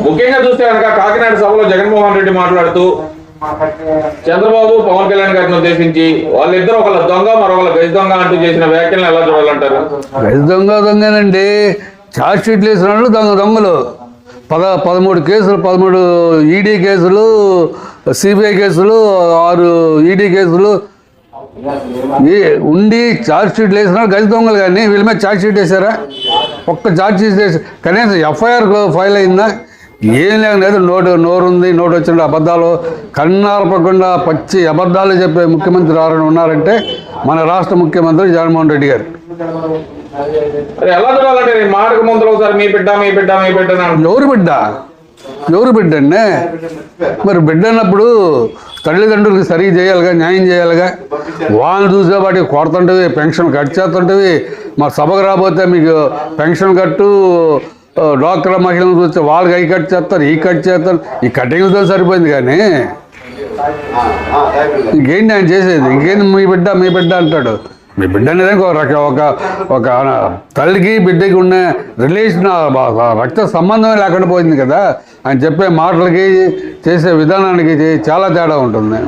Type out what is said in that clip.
ముఖ్యంగా చూస్తే కనుక కాకినాడ సభలో జగన్మోహన్ రెడ్డి మాట్లాడుతూ చంద్రబాబు పవన్ కళ్యాణ్ గారిని ఉద్దేశించి వాళ్ళిద్దరు ఒకళ్ళ దొంగ మరొకళ్ళ గజ దొంగ అంటూ చేసిన వ్యాఖ్యలను ఎలా చూడాలంటారు? గజ దొంగనండి. ఛార్జ్ షీట్లు వేసిన వాళ్ళు దొంగలు. 13 కేసులు, 13 ఈడీ కేసులు, సిబిఐ కేసులు, 6 ఈడీ కేసులు ఉండి ఛార్జ్ షీట్లు వేసిన గజ దొంగలు. కానీ వీళ్ళ మీద ఛార్జ్ షీట్ వేసారా? ఒక్క ఛార్జ్ షీట్ వేసి కనీసం ఎఫ్ఐఆర్ ఫైల్ అయిందా? ఏం లేదు. నోరుంది, నోటు వచ్చిన అబద్ధాలు కన్నార్పకుండా పచ్చి అబద్ధాలు చెప్పే ముఖ్యమంత్రి ఎవరైనా ఉన్నారంటే మన రాష్ట్ర ముఖ్యమంత్రి జగన్మోహన్ రెడ్డి గారు. ఎలా చూడాలంటే మాటకు ముందు ఒకసారి మీ బిడ్డ ఎవరు బిడ్డ అండి? మరి బిడ్డ అన్నప్పుడు తల్లిదండ్రులకి సరిగ్గా చేయాలిగా, న్యాయం చేయాలిగా. వాళ్ళని చూసేవాటి కొడుతుంటవి, పెన్షన్ కట్ చేస్తుంటవి. మా సభకు రాబోతే మీకు పెన్షన్ కట్టు, డాక్టర్ మహిళలను చూస్తే వాళ్ళకి అవి కట్ చేస్తారు, ఈ కట్ చేస్తారు. ఈ కటింగ్తో సరిపోయింది. కానీ ఇంకేంటి ఆయన చేసేది? ఇంకేంటి మీ బిడ్డ అంటాడు. మీ బిడ్డ అనేది ఒక తల్లికి బిడ్డకి ఉన్న రిలేషన్, రక్త సంబంధమే లేకుండా పోయింది కదా. ఆయన చెప్పే మాటలకి చేసే విధానానికి చాలా తేడా ఉంటుంది.